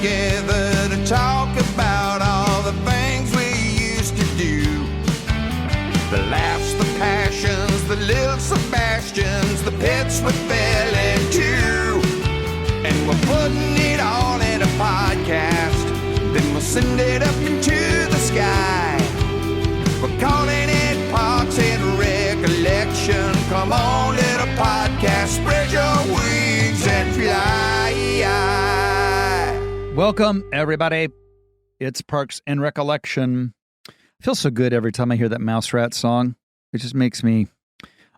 together to talk about all the things we used to do. The laughs, the passions, the little Sebastians, the pits we fell into. And we're putting it all in a podcast, then we'll send it up into the sky. We're calling it Parks and Recollection. Come on, little podcast, spread your wings and fly. Welcome, everybody. It's Parks and Recollection. I feel so good every time I hear that Mouse Rat song. It just makes me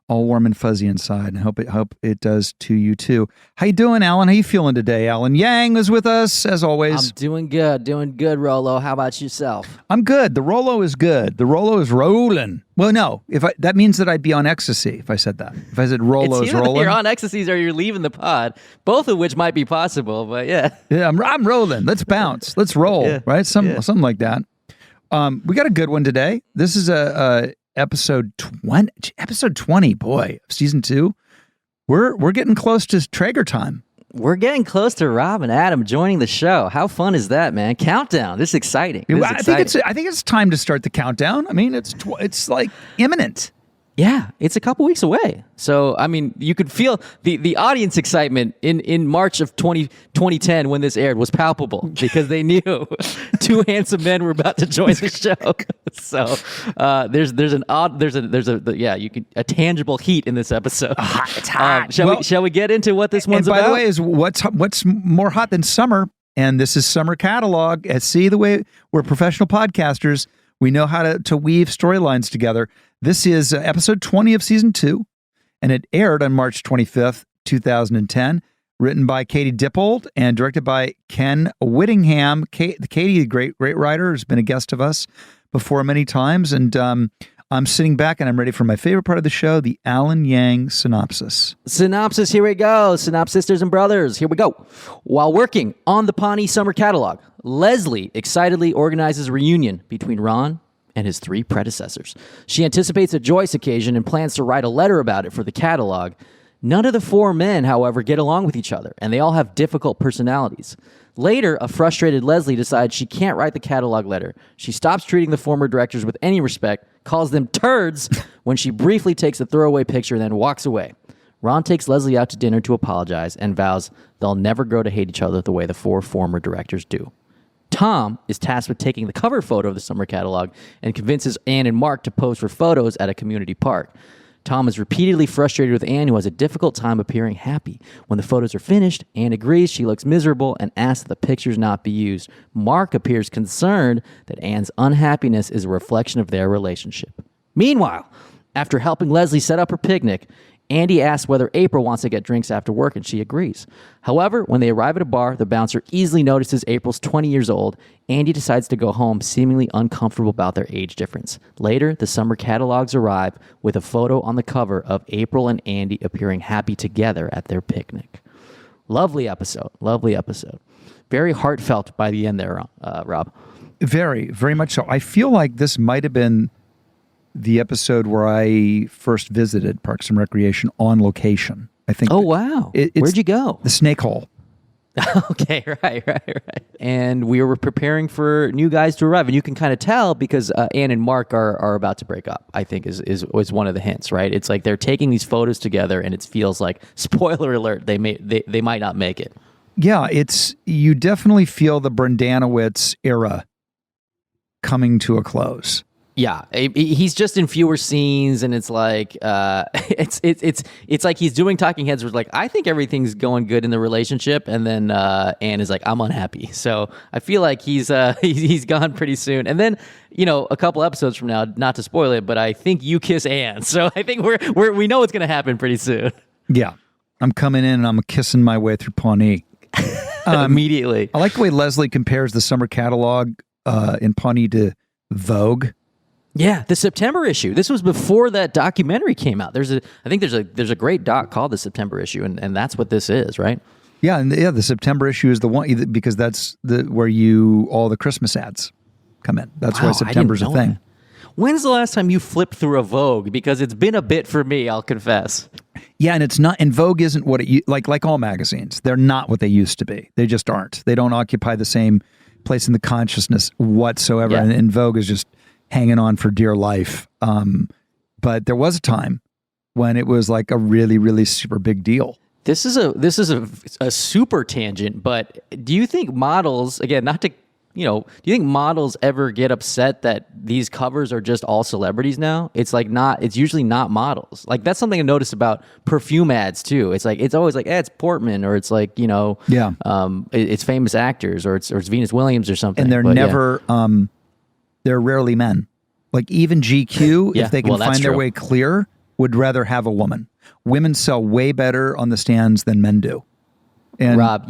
all warm and fuzzy inside, and I hope it does to you too. How you doing, Alan? How you feeling today? Alan Yang is with us, as always. I'm doing good, Rolo. How about yourself? I'm good. The Rolo is good. The Rolo is rolling. Well, no, that means that I'd be on ecstasy if I said that. If I said Rolo's rolling. You're on ecstasies or you're leaving the pod, both of which might be possible, but yeah. Yeah, I'm rolling. Let's bounce. Let's roll, right? Something like that. We got a good one today. This is a episode 20, boy, of season 2. We're getting close to Traeger time. We're getting close to Rob and Adam joining the show. How fun is that, man? Countdown. This is exciting. I think it's time to start the countdown. I mean, it's like imminent. Yeah, it's a couple weeks away. So, I mean, you could feel the audience excitement in March of 2010 when this aired was palpable because they knew two handsome men were about to join the show. So, there's a tangible heat in this episode. It's hot. Shall we get into what this one's about? By the way, is what's more hot than summer? And this is summer catalog. See the way we're professional podcasters. We know how to weave storylines together. This is episode 20 of season 2, and it aired on March 25th, 2010, written by Katie Dippold and directed by Ken Whittingham. Katie, a great writer, has been a guest of us before many times, and I'm sitting back and I'm ready for my favorite part of the show, the Alan Yang synopsis. Synopsis, here we go. Synopsis, sisters and brothers, here we go. While working on the Pawnee summer catalog, Leslie excitedly organizes a reunion between Ron and his 3 predecessors. She anticipates a joyous occasion and plans to write a letter about it for the catalog. None of the 4 men, however, get along with each other, and they all have difficult personalities. Later, a frustrated Leslie decides she can't write the catalog letter. She stops treating the former directors with any respect, calls them turds when she briefly takes a throwaway picture and then walks away. Ron takes Leslie out to dinner to apologize and vows they'll never grow to hate each other the way the 4 former directors do. Tom is tasked with taking the cover photo of the summer catalog and convinces Anne and Mark to pose for photos at a community park. Tom is repeatedly frustrated with Anne, who has a difficult time appearing happy. When the photos are finished, Anne agrees she looks miserable and asks that the pictures not be used. Mark appears concerned that Anne's unhappiness is a reflection of their relationship. Meanwhile, after helping Leslie set up her picnic, Andy asks whether April wants to get drinks after work, and she agrees. However, when they arrive at a bar, the bouncer easily notices April's 20 years old. Andy decides to go home, seemingly uncomfortable about their age difference. Later, the summer catalogs arrive with a photo on the cover of April and Andy appearing happy together at their picnic. Lovely episode. Very heartfelt by the end there, Rob. Very, very much so. I feel like this might have been the episode where I first visited Parks and Recreation on location. I think. Oh, wow. Where'd you go? The Snake Hole. Okay, right. And we were preparing for new guys to arrive, and you can kind of tell because Anne and Mark are about to break up, I think was one of the hints, right? It's like they're taking these photos together, and it feels like, spoiler alert, they might not make it. Yeah, you definitely feel the Brendanowitz era coming to a close. Yeah, he's just in fewer scenes, and it's like it's like he's doing talking heads where it's like, I think everything's going good in the relationship, and then Anne is like, I'm unhappy. So I feel like he's gone pretty soon. And then, a couple episodes from now, not to spoil it, but I think you kiss Anne. So I think we know what's going to happen pretty soon. Yeah, I'm coming in and I'm kissing my way through Pawnee immediately. I like the way Leslie compares the summer catalog in Pawnee to Vogue. Yeah, the September issue. This was before that documentary came out. There's a great doc called The September Issue, and that's what this is, right? Yeah, the September issue is the one because that's where all the Christmas ads come in. That's why September's a thing. When's the last time you flipped through a Vogue? Because it's been a bit for me, I'll confess. Yeah, and it's not. And Vogue isn't what it like all magazines. They're not what they used to be. They just aren't. They don't occupy the same place in the consciousness whatsoever. Yeah. And Vogue is just hanging on for dear life. But there was a time when it was like a really, really super big deal. This is a super tangent, but do you think models, again, not to, do you think models ever get upset that these covers are just all celebrities now? It's like it's usually not models. Like that's something I noticed about perfume ads too. It's like, it's always like, it's Portman, or it's like, it's famous actors, or it's Venus Williams or something. And they're never, they're rarely men. Like even GQ, if they can find their way clear, would rather have a woman. Women sell way better on the stands than men do. And Rob,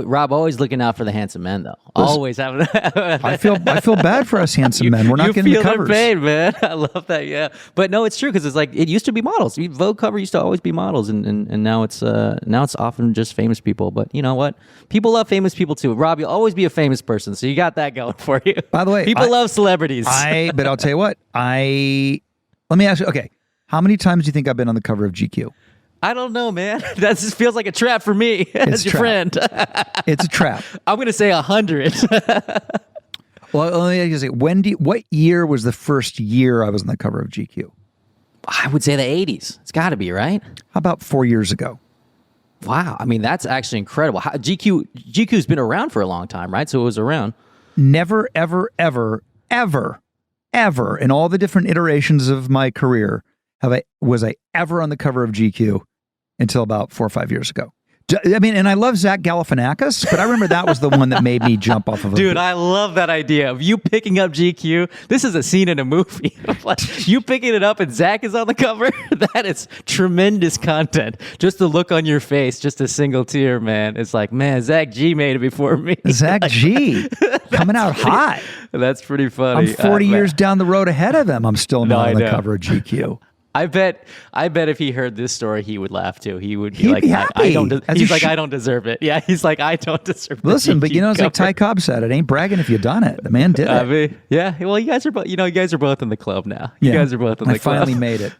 Rob always looking out for the handsome men though. Always having that. I feel bad for us handsome men. We're not getting the covers. You feel their pain, man. I love that. Yeah, but no, it's true because it's like it used to be models. Vogue cover used to always be models, and now it's often just famous people. But you know what? People love famous people too. Rob, you'll always be a famous person, so you got that going for you. By the way, people love celebrities. But I'll tell you what. Let me ask you. Okay, how many times do you think I've been on the cover of GQ? I don't know, man. That just feels like a trap for me as your friend. It's a trap. I'm going to say 100. Well, let me just say, what year was the first year I was on the cover of GQ? I would say the 80s. It's got to be, right? How about 4 years ago? Wow. I mean, that's actually incredible. GQ's been around for a long time, right? So it was around. Never, ever, ever, ever, ever in all the different iterations of my career was I ever on the cover of GQ until about 4 or 5 years ago. I mean, and I love Zach Galifianakis, but I remember that was the one that made me jump off of a Dude, I love that idea of you picking up GQ. This is a scene in a movie. You picking it up and Zach is on the cover. That is tremendous content. Just the look on your face, just a single tear, man. It's like, man, Zach G made it before me. Zach G coming out hot. That's pretty funny. I'm 40 years down the road ahead of him. I'm still not on the cover of GQ. I bet if he heard this story, he would laugh too. He would be like, be happy. I don't. He's like, I don't deserve it. Yeah, he's like, I don't deserve it. Listen, but it's like Ty Cobb said, it ain't bragging if you done it. The man did it. I mean, yeah. Well, you guys are both. You guys are both in the club now. You guys are both in the club. I finally made it,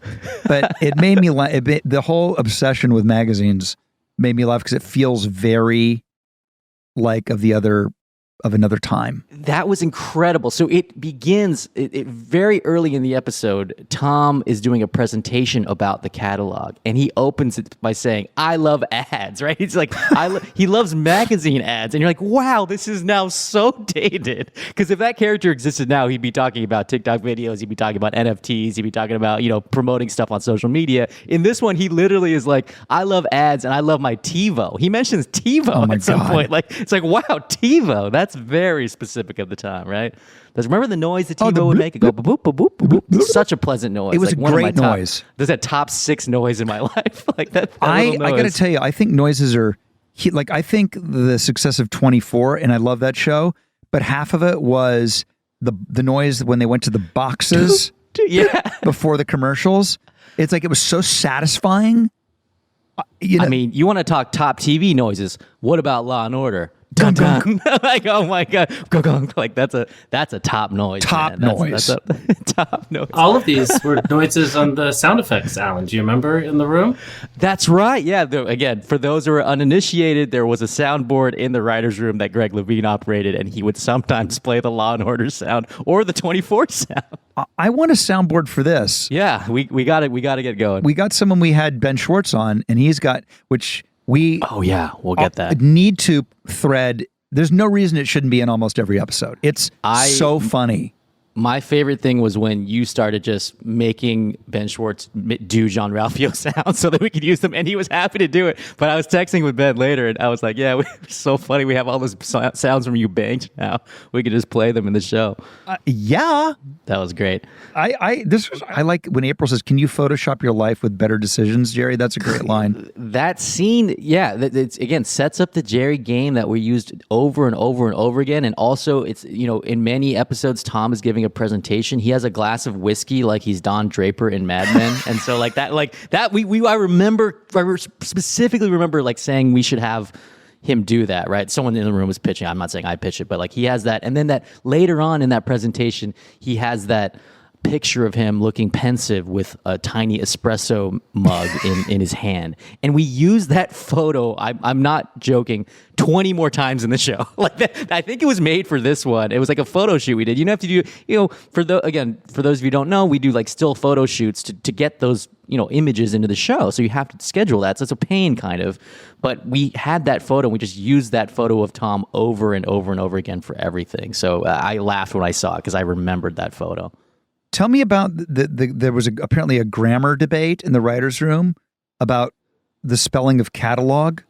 but it made me laugh. The whole obsession with magazines made me laugh because it feels very like of another time. That was incredible. So it begins very early in the episode. Tom is doing a presentation about the catalog, and he opens it by saying, "I love ads." Right? He's like, he loves magazine ads, and you're like, "Wow, this is now so dated." Because if that character existed now, he'd be talking about TikTok videos, he'd be talking about NFTs, he'd be talking about promoting stuff on social media. In this one, he literally is like, "I love ads, and I love my TiVo." He mentions TiVo at some point. Like it's like, wow, TiVo. That's very specific of the time, right? Remember the noise that TiVo would make? It go boop, boop, boop, boop, boop. Such a pleasant noise. It was a great noise. There's that top 6 noise in my life. Like that I got to tell you, I think noises are, I think the success of 24, and I love that show, but half of it was the noise when they went to the boxes before the commercials. It's like it was so satisfying. I mean, you want to talk top TV noises. What about Law and Order? Dun, dun. Like, oh my god, like that's a top noise. Top man. noise. That's a top noise. All of these were noises on the sound effects, Alan. Do you remember in the room? That's right. Yeah. Again, for those who are uninitiated, there was a soundboard in the writer's room that Greg Levine operated, and he would sometimes play the Law and Order sound or the 24 sound. I want a soundboard for this. Yeah, we got it. We got to get going. We got someone. We had Ben Schwartz on, and he's got we'll get that. Need to thread. There's no reason it shouldn't be in almost every episode. It's so funny. My favorite thing was when you started just making Ben Schwartz do Jean-Ralphio sounds so that we could use them, and he was happy to do it. But I was texting with Ben later, and I was like, yeah, it's so funny. We have all those sounds from you banged now. We could just play them in the show. Yeah. That was great. I like when April says, can you Photoshop your life with better decisions, Jerry? That's a great line. That scene, it's again, sets up the Jerry game that we used over and over and over again. And also, it's, in many episodes, Tom is giving a presentation. He has a glass of whiskey like he's Don Draper in Mad Men. And so I specifically remember like saying we should have him do that, right? Someone in the room was pitching. I'm not saying I pitched it, but like he has that. And then that later on in that presentation, he has that picture of him looking pensive with a tiny espresso mug in his hand. And we used that photo, I'm not joking, 20 more times in the show. Like that, I think it was made for this one. It was like a photo shoot we did. You don't have to do, for those of you who don't know, we do like still photo shoots to get those, images into the show. So you have to schedule that. So it's a pain kind of. But we had that photo. And we just used that photo of Tom over and over and over again for everything. So I laughed when I saw it because I remembered that photo. Tell me about there was apparently a grammar debate in the writer's room about the spelling of catalog.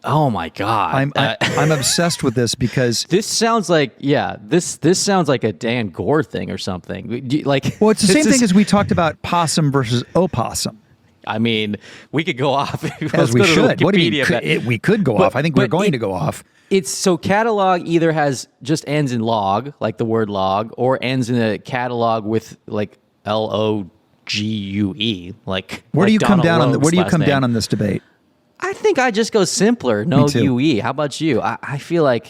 Oh my God! I'm obsessed with this because this sounds like this sounds like a Dan Gore thing or something. Well, it's the same thing as we talked about possum versus opossum. I mean, we could go off as we should. What do you mean? We could go off. I think we're going to go off. It's so catalog either just ends in log, like the word log, or ends in a catalog with like LOGUE. Like where do you come down on? Where do you come down on this debate? I think I just go simpler. No UE. How about you? I feel like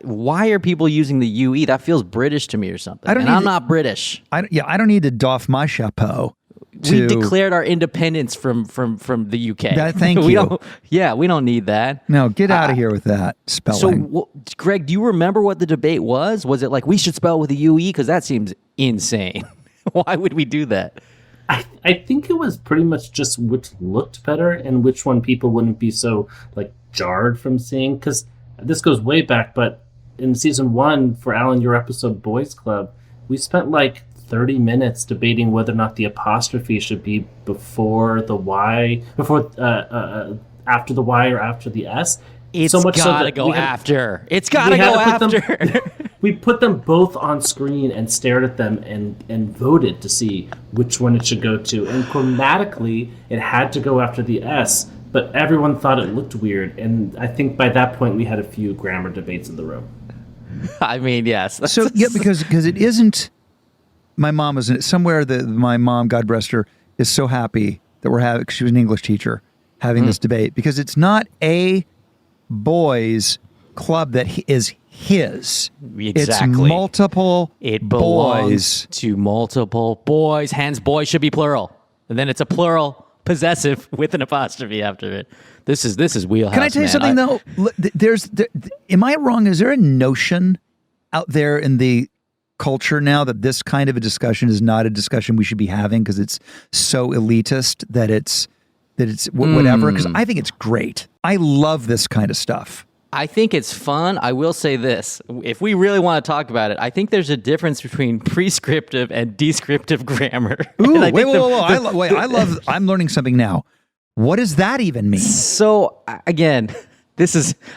why are people using the UE? That feels British to me or something. I'm not British. I don't need to doff my chapeau. We declared our independence from the UK. Thank you. We don't need that. No, get out of here with that spelling. So, Greg, do you remember what the debate was? Was it like we should spell with a UE? Because that seems insane. Why would we do that? I think it was pretty much just which looked better and which one people wouldn't be so like jarred from seeing. Because this goes way back, but in season 1 for Alan, your episode Boys Club, we spent like 30 minutes debating whether or not the apostrophe should be before the Y, after the Y or after the S. It's gotta go after. It's gotta go after. We put them both on screen and stared at them and voted to see which one it should go to. And grammatically, it had to go after the S, but everyone thought it looked weird. And I think by that point, we had a few grammar debates in the room. I mean, yes. So, because it isn't... My mom was somewhere. My mom, God rest her, is so happy that we're having. She was an English teacher having this debate because it's not a boys' club that is his. Exactly. It's multiple. It belongs boys. to multiple boys. Hence, boys should be plural, and then it's a plural possessive with an apostrophe after it. This is wheelhouse. Can I tell you something though? Am I wrong? Is there a notion out there in the culture now that this kind of a discussion is not a discussion we should be having because it's so elitist that it's whatever? Because I think it's great. I love this kind of stuff. I think it's fun. I will say this. If we really want to talk about it, I think there's a difference between prescriptive and descriptive grammar. Ooh, wait. I'm learning something now. What does that even mean? So, again,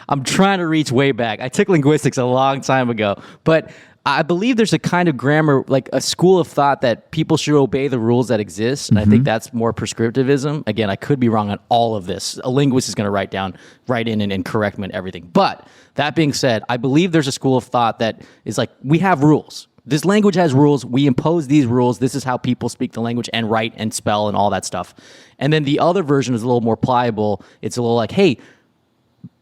I'm trying to reach way back. I took linguistics a long time ago, but I believe there's a kind of grammar, like a school of thought that people should obey the rules that exist. And I think that's more prescriptivism. Again, I could be wrong on all of this. A linguist is going to write in and correct me on everything. But that being said, I believe there's a school of thought that is like, we have rules. This language has rules. We impose these rules. This is how people speak the language and write and spell and all that stuff. And then the other version is a little more pliable. It's a little like, hey,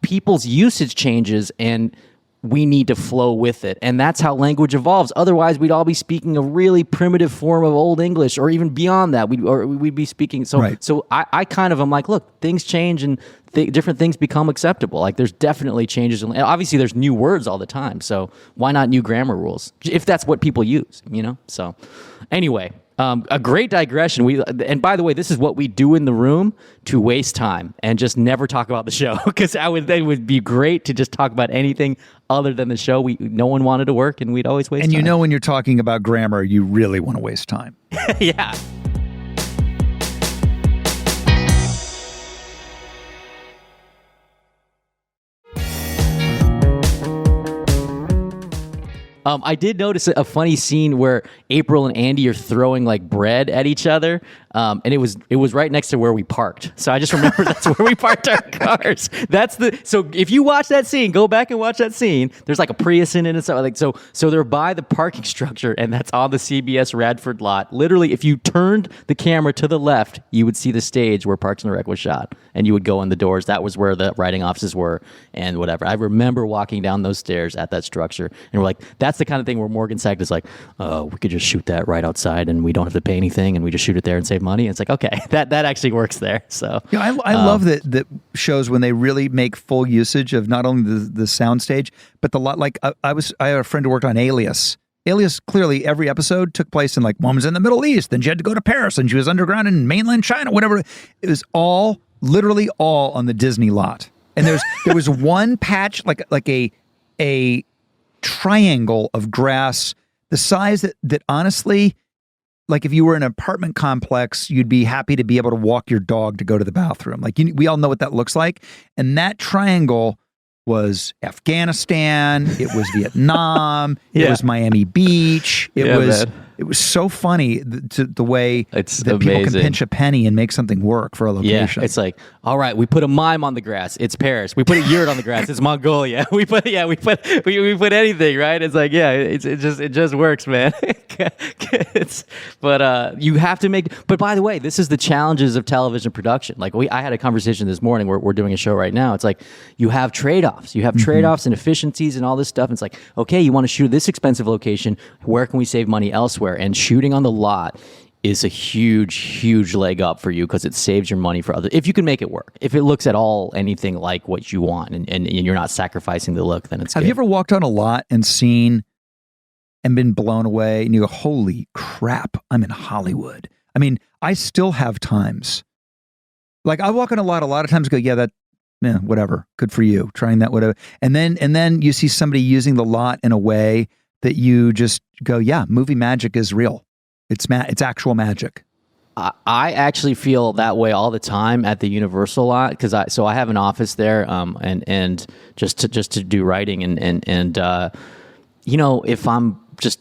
people's usage changes and we need to flow with it. And that's how language evolves. Otherwise, we'd all be speaking a really primitive form of Old English or even beyond that. We'd be speaking. So, right. So I kind of am like, look, things change and different things become acceptable. Like there's definitely changes. Obviously, there's new words all the time. So why not new grammar rules? If that's what people use, So anyway, a great digression. And by the way, this is what we do in the room to waste time and just never talk about the show because it would be great to just talk about anything other than the show. No one wanted to work, and we'd always waste time. And when you're talking about grammar, you really want to waste time. Yeah. I did notice a funny scene where April and Andy are throwing like bread at each other. and it was right next to where we parked. So I just remember that's where we parked our cars. So if you watch that scene, go back and watch that scene. There's like a Prius in it and stuff like so they're by the parking structure, and that's on the CBS Radford lot. Literally, if you turned the camera to the left, you would see the stage where Parks and Rec was shot, and you would go in the doors. That was where the writing offices were and whatever. I remember walking down those stairs at that structure, and we're like, that's the kind of thing where Morgan Sack is like, oh, we could just shoot that right outside, and we don't have to pay anything, and we just shoot it there and save money. And it's like, okay, that actually works there. So I love that shows when they really make full usage of not only the soundstage, but the lot. Like I had a friend who worked on Alias. Alias, clearly every episode took place in like one was in the Middle East, then she had to go to Paris, and she was underground in mainland China, whatever. It was literally all on the Disney lot. And there was one patch, like a triangle of grass, the size that honestly, like if you were in an apartment complex, you'd be happy to be able to walk your dog to go to the bathroom. Like we all know what that looks like. And that triangle was Afghanistan. It was Vietnam. It was Miami Beach. It was so funny the way that people can pinch a penny and make something work for a location. Yeah, it's like, all right, we put a mime on the grass. It's Paris. We put a yurt on the grass. It's Mongolia. We put anything, right? It's like, yeah, it just works, man. But you have to make. But by the way, this is the challenges of television production. Like I had a conversation this morning. We're doing a show right now. It's like you have trade-offs. You have trade-offs and efficiencies and all this stuff. And it's like, okay, you want to shoot this expensive location. Where can we save money elsewhere? And shooting on the lot is a huge leg up for you because it saves your money for other. If you can make it work, if it looks at all anything like what you want, and you're not sacrificing the look, then it's. Have you ever walked on a lot and seen and been blown away, and you go, "Holy crap! I'm in Hollywood." I mean, I still have times. Like I walk on a lot of times, go, "Yeah, whatever, good for you, trying that, whatever." And then you see somebody using the lot in a way that you just go, yeah, movie magic is real. It's actual magic. I actually feel that way all the time at the Universal lot because I have an office there, and just to do writing and if I'm just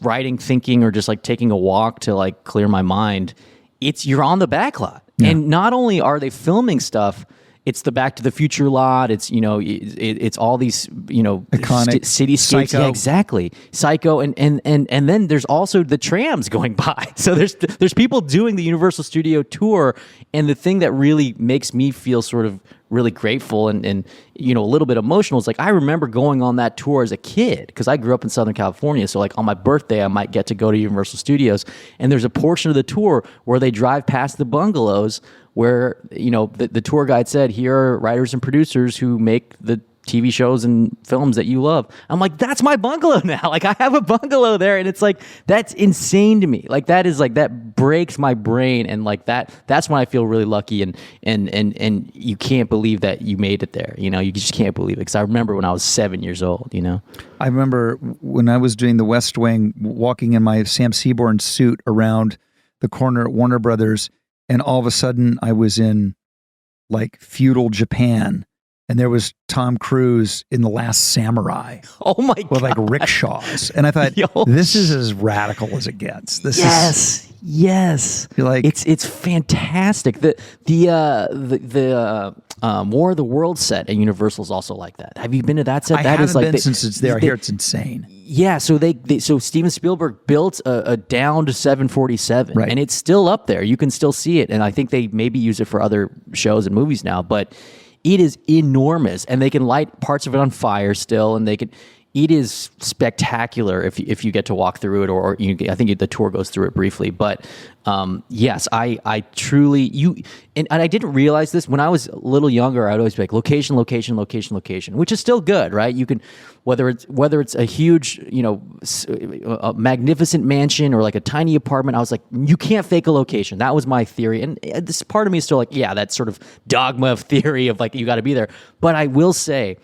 writing, thinking, or just like taking a walk to like clear my mind, you're on the back lot, and not only are they filming stuff. It's the Back to the Future lot. It's it's all these iconic cityscapes. Yeah, exactly. Psycho, and then there's also the trams going by. So there's people doing the Universal Studio tour, and the thing that really makes me feel sort of really grateful and a little bit emotional is like I remember going on that tour as a kid because I grew up in Southern California. So like on my birthday, I might get to go to Universal Studios, and there's a portion of the tour where they drive past the bungalows where the tour guide said, here are writers and producers who make the TV shows and films that you love. I'm like, that's my bungalow now. Like I have a bungalow there, and it's like that's insane to me. Like that breaks my brain, and like that's when I feel really lucky, and you can't believe that you made it there. You just can't believe it because I remember when I was 7 years old. I remember when I was doing the West Wing, walking in my Sam Seaborn suit around the corner at Warner Brothers. And all of a sudden, I was in like feudal Japan, and there was Tom Cruise in The Last Samurai. Oh my God! With like rickshaws, and I thought, this is as radical as it gets. Yes. You're like, it's fantastic. The War of the Worlds set at Universal is also like that. Have you been to that set? I haven't been since it's there. I hear it's insane. Yeah, so so Steven Spielberg built a downed 747, right, and it's still up there. You can still see it, and I think they maybe use it for other shows and movies now. But it is enormous, and they can light parts of it on fire still, and they can. It is spectacular if you get to walk through it, or I think the tour goes through it briefly. But yes, I truly and I didn't realize this when I was a little younger. I'd always be like location, which is still good, right? You can whether it's a huge a magnificent mansion or like a tiny apartment. I was like, you can't fake a location. That was my theory, and this part of me is still like, yeah, that sort of dogma of theory of like you got to be there. But I will say,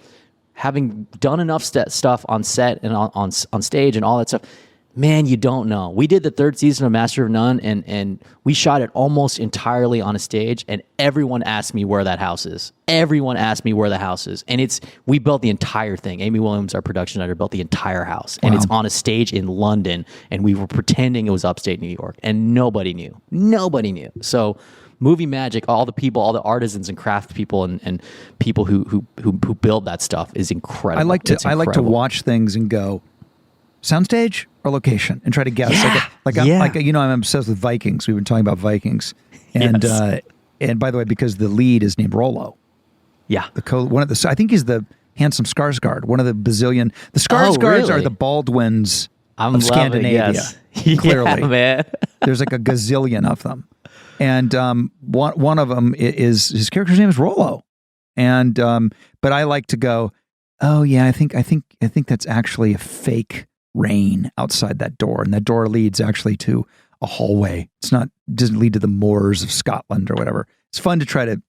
having done enough stuff on set and on stage and all that stuff, Man, you don't know. We did the third season of Master of None, and we shot it almost entirely on a stage, and everyone asked me where that house is. Everyone asked me where the house is. And we built the entire thing. Amy Williams, our production editor, built the entire house. And it's on a stage in London, and we were pretending it was upstate New York, and nobody knew. Nobody knew. So movie magic, all the people, all the artisans and craft people and people who build that stuff is incredible. I like to watch things and go, soundstage or location, and try to guess. I'm obsessed with Vikings. We've been talking about Vikings, and and by the way, because the lead is named Rollo. Yeah, I think he's the handsome Skarsgård. One of the bazillion. The Skarsgårds are the Baldwins of Scandinavia. Yes. Clearly, yeah, man. There's like a gazillion of them, and one of them is his character's name is Rollo, and but I like to go, oh yeah, I think that's actually a fake rain outside that door, and that door leads actually to a hallway. Doesn't lead to the moors of Scotland or whatever. It's fun to try to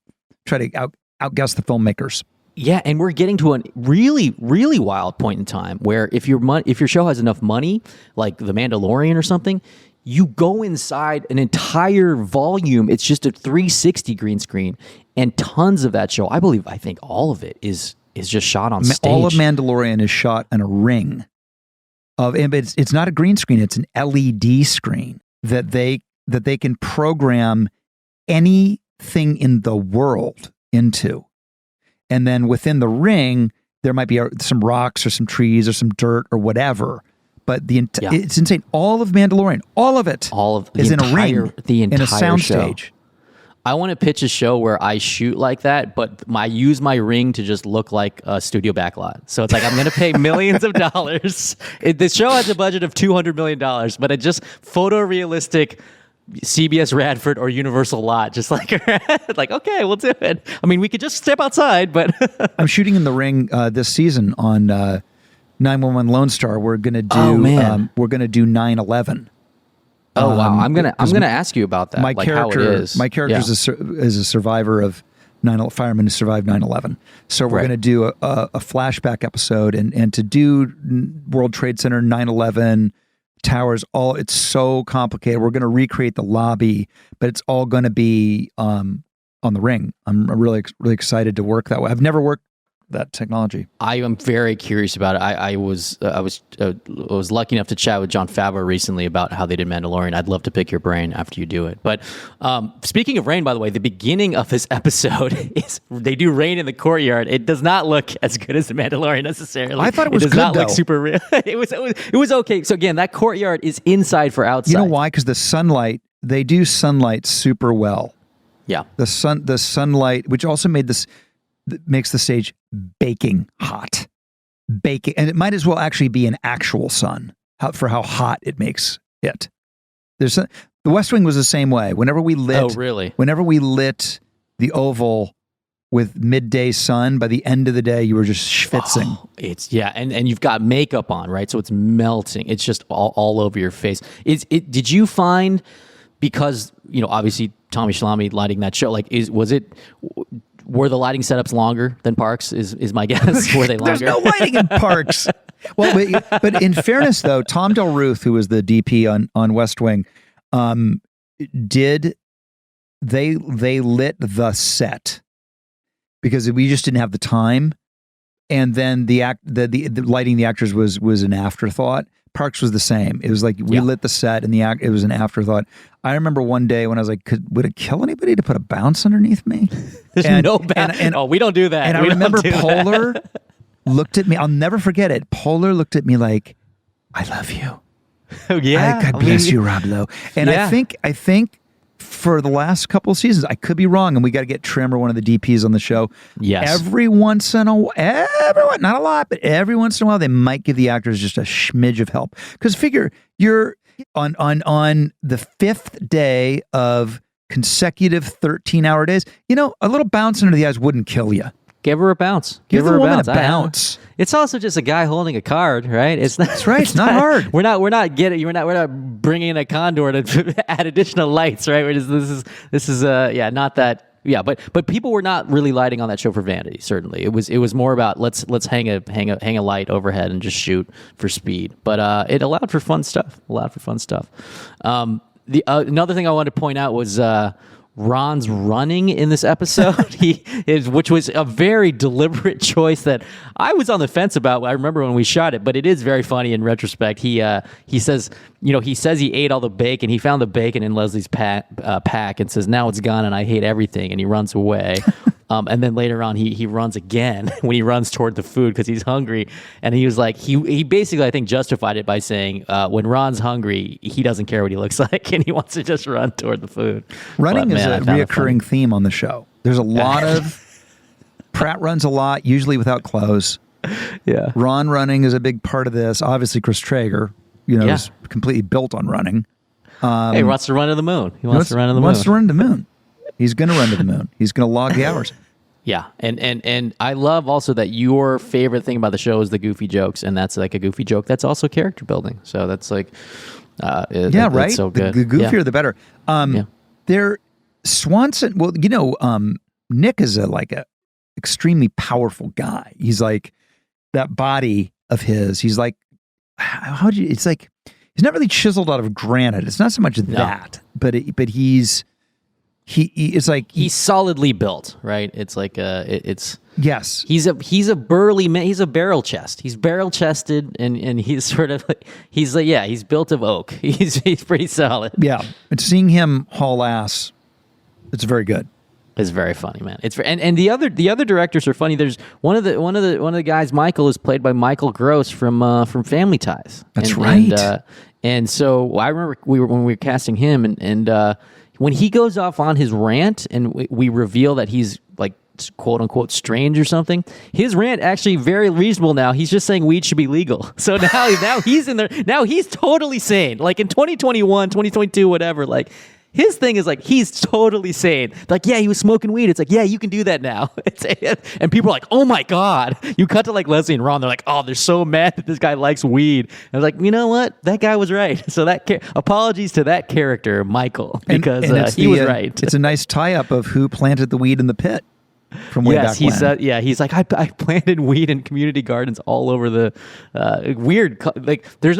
outguess the filmmakers. Yeah, and we're getting to a really, really wild point in time where if your show has enough money, like The Mandalorian or something, you go inside an entire volume. It's just a 360 green screen, and tons of that show, I think all of it is just shot on stage. All of Mandalorian is shot in a ring. It's not a green screen; it's an LED screen that they can program anything in the world into, and then within the ring there might be some rocks or some trees or some dirt or whatever. But it's insane. All of Mandalorian, all of it, is in a ring, in a soundstage. I want to pitch a show where I shoot like that, but I use my ring to just look like a studio backlot. So it's like I'm going to pay millions of dollars. The show has a budget of $200 million, but it just photorealistic CBS Radford or Universal lot, just like okay, we'll do it. I mean, we could just step outside, but I'm shooting in the ring this season on 911 Lone Star. We're going to do we're going to do 9/11. Oh wow! I'm gonna ask you about that. My character is a survivor of fireman who survived 9/11. So we're going to do a flashback episode and to do World Trade Center 9/11 towers. It's so complicated. We're going to recreate the lobby, but it's all going to be on the ring. I'm really excited to work that way. I've never worked that technology. I am very curious about it. I was lucky enough to chat with Jon Favreau recently about how they did Mandalorian. I'd love to pick your brain after you do it. But speaking of rain, by the way, the beginning of this episode is they do rain in the courtyard. It does not look as good as the Mandalorian necessarily. I thought it was does good, not though. look super real. It was okay. So again, that courtyard is inside for outside. You know why? Because the sunlight, they do sunlight super well. Yeah. The sunlight, which also makes the stage baking hot. And it might as well actually be an actual sun for how hot it makes it. The West Wing was the same way. Whenever we lit the Oval with midday sun, by the end of the day, you were just schwitzing. And you've got makeup on, right? So it's melting. It's just all over your face. Did you find, because, obviously Tommy Schlamme lighting that show, were the lighting setups longer than Parks? Is my guess. Were they longer? There's no lighting in Parks. Well, but in fairness, though, Tom Del Ruth, who was the DP on West Wing, they lit the set because we just didn't have the time, and then the lighting the actors was an afterthought. Parks was the same. It was like we lit the set, and it was an afterthought. I remember one day when I was like, "Would it kill anybody to put a bounce underneath me?" There's no bounce. We don't do that. And I remember Polar looked at me. I'll never forget it. Polar looked at me like, "I love you." Oh, yeah. God bless you, Rob Lowe. And I think for the last couple of seasons, I could be wrong, and we got to get Trim or one of the DPs on the show. Yes. Every once in a while, not a lot, but every once in a while, they might give the actors just a smidge of help. Because figure, you're on the fifth day of consecutive 13-hour days, a little bounce under the eyes wouldn't kill you. Give her a bounce. Give her a woman a bounce. It's also just a guy holding a card, right? That's right. It's not hard. We're not bringing in a condor to add additional lights, right? This is not that yeah. But people were not really lighting on that show for vanity. Certainly, it was more about let's hang a light overhead and just shoot for speed. But it allowed for fun stuff. The another thing I wanted to point out was Ron's running in this episode, which was a very deliberate choice that I was on the fence about. I remember when we shot it, but it is very funny in retrospect. He says, he ate all the bacon. He found the bacon in Leslie's pack and says, now it's gone and I hate everything. And he runs away. And then later on, he runs again when he runs toward the food because he's hungry. And he was like, he basically, I think, justified it by saying, when Ron's hungry, he doesn't care what he looks like and he wants to just run toward the food. Running is a reoccurring theme on the show. There's a lot of Pratt runs a lot, usually without clothes. Yeah. Ron running is a big part of this. Obviously, Chris Traeger, is completely built on running. He wants to run to the moon. He wants to run to the moon. He's going to run to the moon. He's going to log the hours. Yeah, and I love also that your favorite thing about the show is the goofy jokes, and that's like a goofy joke that's also character building. So that's like, right. It's so good. The goofier, the better. There, Swanson. Well, Nick is a extremely powerful guy. He's like that body of his. He's like, it's like he's not really chiseled out of granite. It's not so much that, but he's. It's like he's solidly built, right? It's like it's yes. He's a burly man. He's a barrel chest. He's barrel chested, and he's sort of he's built of oak. He's pretty solid. Yeah, and seeing him haul ass, it's very good. It's very funny, man. And the other directors are funny. There's one of the guys. Michael is played by Michael Gross from Family Ties. That's right. And so I remember when we were casting him and. When he goes off on his rant and we reveal that he's like quote unquote strange or something, his rant actually very reasonable now. He's just saying weed should be legal. So now he's in there. Now he's totally sane. Like in 2021, 2022, whatever, like his thing is like, he's totally sane. Like, yeah, he was smoking weed. It's like, yeah, you can do that now. And people are like, oh my God. You cut to like Leslie and Ron. They're like, oh, they're so mad that this guy likes weed. And I was like, you know what? That guy was right. So apologies to that character, Michael, because he was right. It's a nice tie-up of who planted the weed in the pit. From way back when. He's like, I planted weed in community gardens all over the weird. Like, there's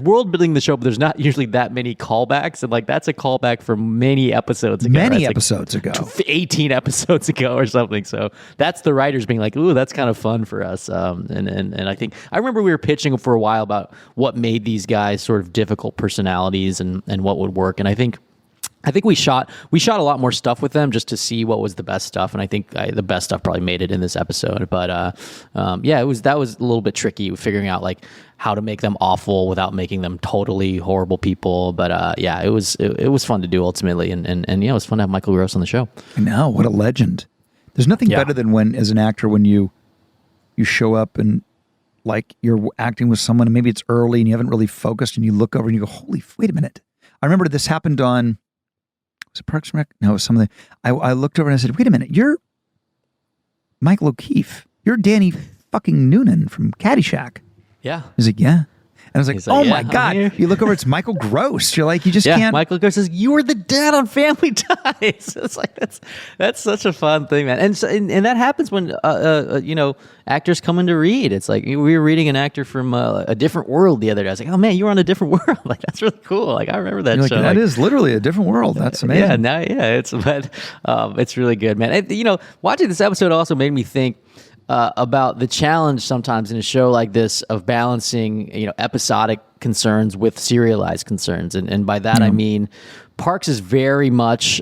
world building in the show, but there's not usually that many callbacks, and like that's a callback from many episodes ago. 18 episodes ago or something. So that's the writers being like, ooh, that's kind of fun for us. And I think I remember we were pitching for a while about what made these guys sort of difficult personalities and what would work, and I think we shot a lot more stuff with them just to see what was the best stuff, and I think the best stuff probably made it in this episode. But that was a little bit tricky figuring out like how to make them awful without making them totally horrible people. But it was fun to do ultimately, and it was fun to have Michael Gross on the show. I know, what a legend. There's nothing better than when, as an actor, when you show up and like you're acting with someone and maybe it's early and you haven't really focused and you look over and you go, wait a minute. I remember this happened on. Was it Parks and Rec? No, it was something. I looked over and I said, wait a minute, you're Michael O'Keefe. You're Danny fucking Noonan from Caddyshack. Yeah. He's like, yeah. And I was like, like, oh my God. You look over, it's Michael Gross. You're like, you just can't. Michael Gross says, you were the dad on Family Ties. It's like, that's such a fun thing, man. And that happens when, actors come in to read. It's like, we were reading an actor from a different world the other day. I was like, oh man, you were on a different world. Like, that's really cool. Like, I remember that show. That is literally a different world. That's amazing. It's really good, man. And, watching this episode also made me think, about the challenge sometimes in a show like this of balancing, episodic concerns with serialized concerns. And by that, I mean, Parks is very much,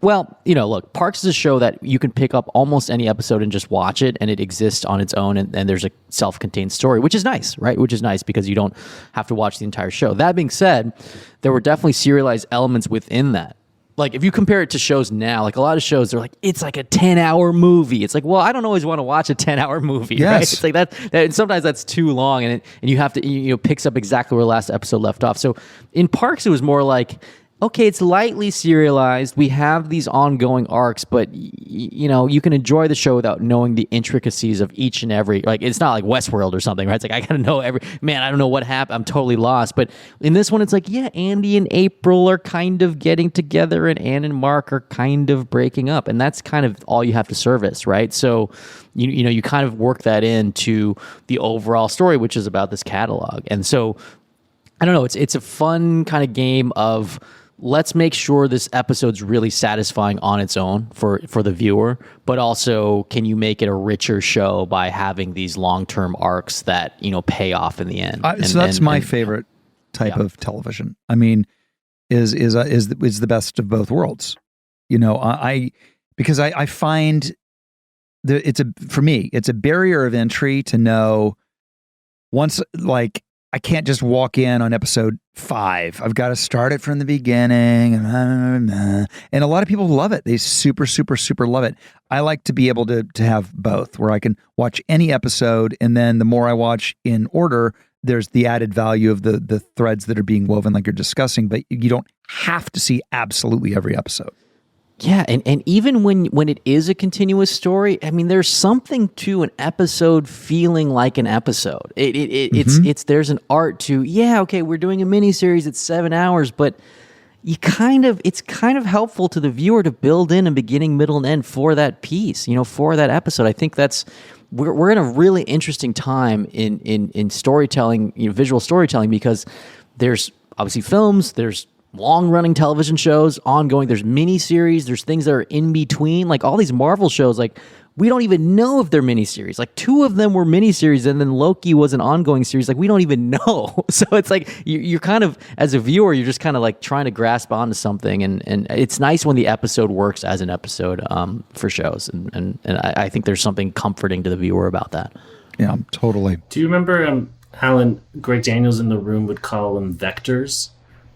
look, Parks is a show that you can pick up almost any episode and just watch it, and it exists on its own, and there's a self-contained story, which is nice, right? Which is nice because you don't have to watch the entire show. That being said, there were definitely serialized elements within that. Like, if you compare it to shows now, like a lot of shows, they're like, it's like a 10-hour movie. It's like, well, I don't always want to watch a 10-hour movie, right? It's like that sometimes that's too long, and you have to, picks up exactly where the last episode left off. So in Parks, it was more like, okay, it's lightly serialized. We have these ongoing arcs, but you can enjoy the show without knowing the intricacies of each and every. Like, it's not like Westworld or something, right? It's like I gotta know every. Man, I don't know what happened. I'm totally lost. But in this one, it's like, yeah, Andy and April are kind of getting together, and Ann and Mark are kind of breaking up, and that's kind of all you have to service, right? So, you kind of work that into the overall story, which is about this catalog, and so I don't know. It's a fun kind of game of. Let's make sure this episode's really satisfying on its own for the viewer, but also can you make it a richer show by having these long-term arcs that, pay off in the end? So that's my favorite type of television. I mean, is the best of both worlds. Because I find for me, it's a barrier of entry to know once, like, I can't just walk in on episode 5. I've got to start it from the beginning. And a lot of people love it. They super, super, super love it. I like to be able to have both, where I can watch any episode, and then the more I watch in order, there's the added value of the threads that are being woven like you're discussing, but you don't have to see absolutely every episode. Yeah, and even when it is a continuous story, I mean, there's something to an episode feeling like an episode. It's there's an art to, okay, we're doing a miniseries, it's 7 hours, but it's kind of helpful to the viewer to build in a beginning, middle, and end for that piece, for that episode. I think we're in a really interesting time in storytelling, visual storytelling, because there's obviously films, there's long-running television shows, ongoing. There's miniseries. There's things that are in between. Like all these Marvel shows, like we don't even know if they're miniseries. Like 2 of them were miniseries, and then Loki was an ongoing series. Like we don't even know. So it's like you're kind of, as a viewer, you're just kind of like trying to grasp onto something. And it's nice when the episode works as an episode for shows. And I think there's something comforting to the viewer about that. Yeah, totally. Do you remember how Greg Daniels in The Room would call them vectors?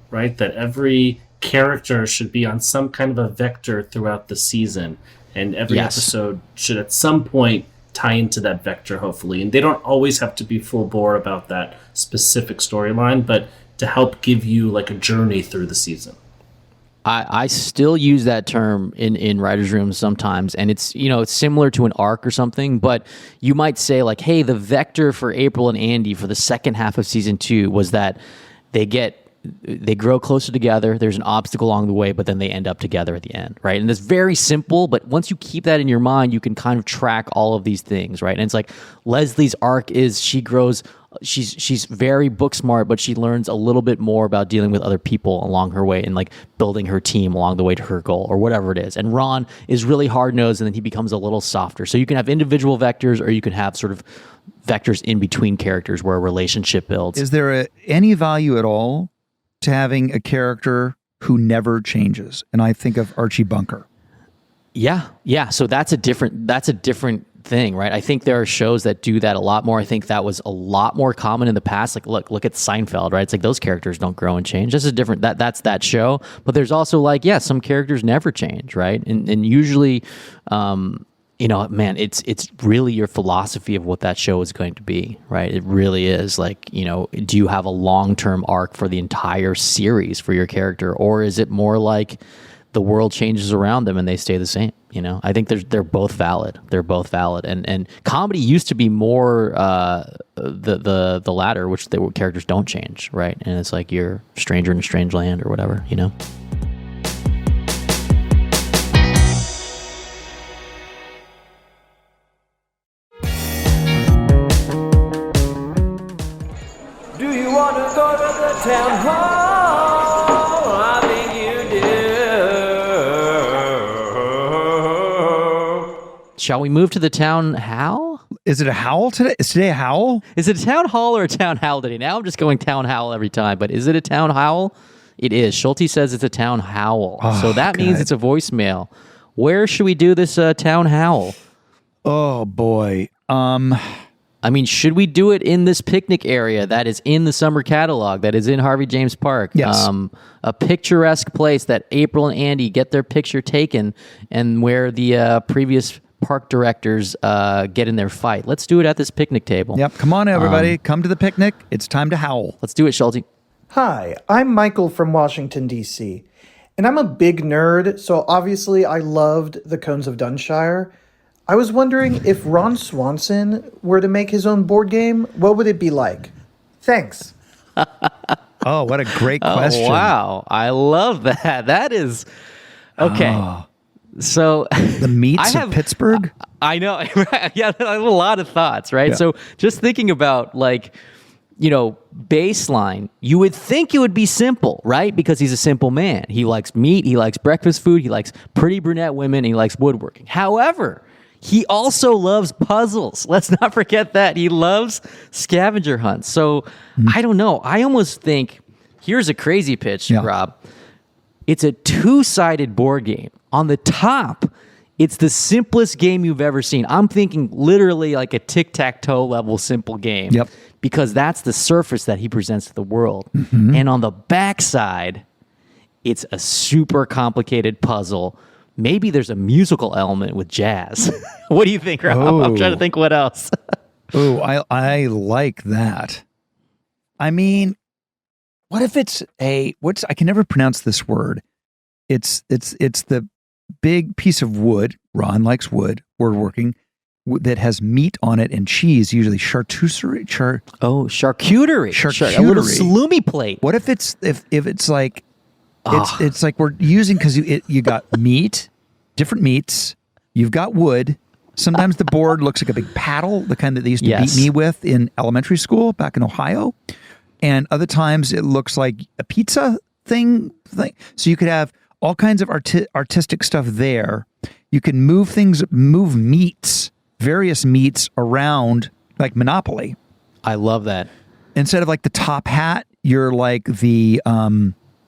Right, that every character should be on some kind of a vector throughout the season, and every episode should at some point tie into that vector, hopefully. And they don't always have to be full bore about that specific storyline, but to help give you like a journey through the season. I still use that term in writers' rooms sometimes, and it's it's similar to an arc or something. But you might say like, hey, the vector for April and Andy for the second half of season 2 was that they grow closer together. There's an obstacle along the way, but then they end up together at the end, right? And it's very simple, but once you keep that in your mind, you can kind of track all of these things, right? And it's like Leslie's arc is she grows. She's very book smart, but she learns a little bit more about dealing with other people along her way and like building her team along the way to her goal or whatever it is. And Ron is really hard nosed, and then he becomes a little softer. So you can have individual vectors, or you can have sort of vectors in between characters where a relationship builds. Is there any value at all to having a character who never changes? And I think of Archie Bunker. Yeah. So that's a different thing, right? I think there are shows that do that a lot more. I think that was a lot more common in the past. Like look at Seinfeld, right? It's like those characters don't grow and change. This is different. That's that show. But there's also like, some characters never change, right? And usually, it's really your philosophy of what that show is going to be, right? It really is like, do you have a long-term arc for the entire series for your character, or is it more like the world changes around them and they stay the same? I think they're both valid. They're both valid, and comedy used to be more the latter, which the characters don't change, right? And it's like you're a stranger in a strange land or whatever, Do you want to go to the town hall? I think you do. Shall we move to the town howl? Is it a howl today? Is today a howl? Is it a town hall or a town howl today? Now I'm just going town howl every time, but is it a town howl? It is. Schulte says it's a town howl. So that means it's a voicemail. Where should we do this town howl? Oh, boy. I mean, should we do it in this picnic area that is in the summer catalog, that is in Harvey James Park? Yes. A picturesque place that April and Andy get their picture taken, and where the previous park directors get in their fight. Let's do it at this picnic table. Yep. Come on, everybody. Come to the picnic. It's time to howl. Let's do it, Schulte. Hi, I'm Michael from Washington, D.C., and I'm a big nerd, so obviously I loved the Cones of Dunshire. I was wondering if Ron Swanson were to make his own board game, what would it be like? Thanks. Oh, what a great question. Oh, wow. I love that. That is... Okay. So... The meats of Pittsburgh? I know. Yeah, I have a lot of thoughts, right? Yeah. So just thinking about, like, you know, baseline, you would think it would be simple, right? Because he's a simple man. He likes meat, he likes breakfast food, he likes pretty brunette women, he likes woodworking. However, he also loves puzzles. Let's not forget that. He loves scavenger hunts. So, I don't know. I almost think, here's a crazy pitch, Rob. It's a two-sided board game. On the top, it's the simplest game you've ever seen. I'm thinking literally like a tic-tac-toe level simple game. Yep. Because that's the surface that he presents to the world. And on the backside, it's a super complicated puzzle. Maybe there's a musical element with jazz. What do you think, Rob? I'm trying to think what else. Oh, I like that. I mean, what if it's I can never pronounce this word. It's the big piece of wood. Ron likes wood, woodworking, that has meat on it and cheese, usually charcuterie. Charcuterie. Charcuterie. A little salumi plate. What if it's like it's like we're using, because you got meat, different meats, you've got wood. Sometimes the board looks like a big paddle, the kind that they used to beat me with in elementary school back in Ohio. And other times it looks like a pizza thing. So you could have all kinds of artistic stuff there. You can move meats, various meats around, like Monopoly. I love that. Instead of like the top hat, you're like the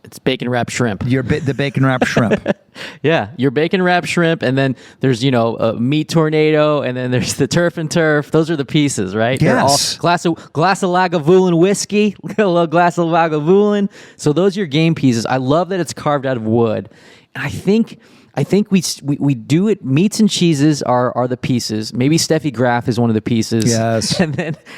it's bacon wrapped shrimp. You're the bacon wrapped shrimp. Yeah, you're bacon wrapped shrimp, and then there's a meat tornado, and then there's the turf and turf. Those are the pieces, right? Yes. Glass of Lagavulin whiskey, a little glass of Lagavulin. So those are your game pieces. I love that it's carved out of wood, and I think we do it. Meats and cheeses are the pieces. Maybe Steffi Graf is one of the pieces. Yes. And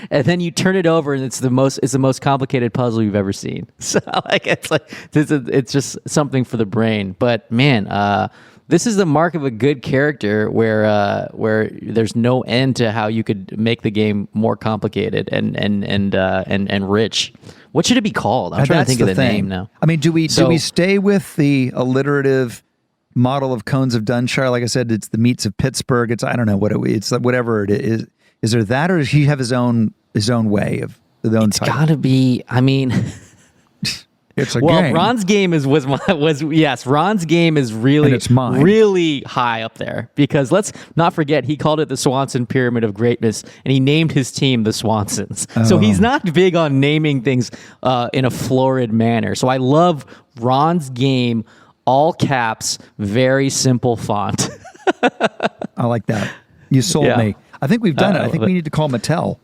then you turn it over, and it's the most complicated puzzle you've ever seen. So it's just something for the brain. But man, this is the mark of a good character, where there's no end to how you could make the game more complicated and rich. What should it be called? I'm trying to think of the name now. I mean, do we stay with the alliterative model of Cones of Dunshire? Like I said, it's the meats of Pittsburgh. It's, I don't know what it's like, whatever it is. Is there that, or does he have his own way of his own? It's got to be. I mean, it's a game. Ron's game Ron's game is really, and it's mine. Really high up there, because let's not forget he called it the Swanson Pyramid of Greatness, and he named his team the Swansons. So he's not big on naming things in a florid manner. So I love Ron's game. All caps, very simple font. I like that. You sold me. I think we've done it. I think we need to call Mattel.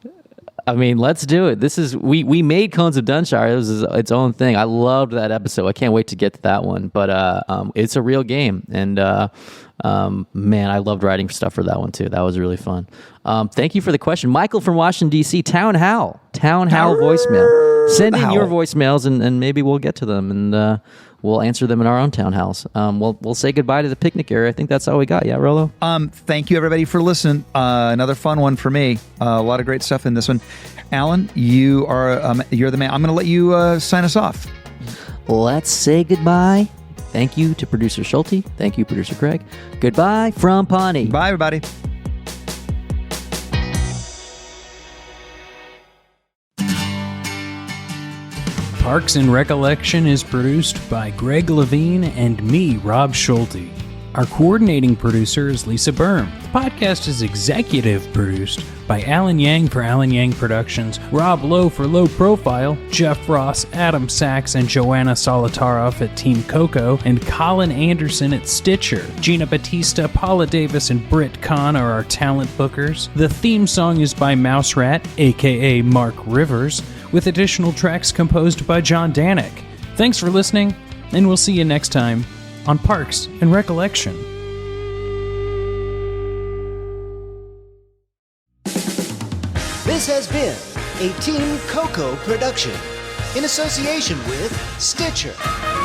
I mean, let's do it. This is we made Cones of Dunshire. It was its own thing. I loved that episode. I can't wait to get to that one. But it's a real game, and man, I loved writing stuff for that one too. That was really fun. Thank you for the question, Michael from Washington D.C. Town Hall voicemail. Send in your voicemails, and maybe we'll get to them, and we'll answer them in our own town house. We'll say goodbye to the picnic area. I think that's all we got. Yeah, Rolo? Thank you, everybody, for listening. Another fun one for me. A lot of great stuff in this one. Alan, you're the man. I'm going to let you sign us off. Let's say goodbye. Thank you to producer Schulte. Thank you, producer Craig. Goodbye from Pawnee. Bye, everybody. Parks and Recollection is produced by Greg Levine and me, Rob Schulte. Our coordinating producer is Lisa Berm. The podcast is executive produced by Alan Yang for Alan Yang Productions, Rob Lowe for Low Profile, Jeff Ross, Adam Sachs, and Joanna Solitaroff at Team Coco, and Colin Anderson at Stitcher. Gina Batista, Paula Davis, and Britt Kahn are our talent bookers. The theme song is by Mouse Rat, aka Mark Rivers, with additional tracks composed by John Danik. Thanks for listening, and we'll see you next time on Parks and Recollection. This has been a Team Coco production. in association with Stitcher.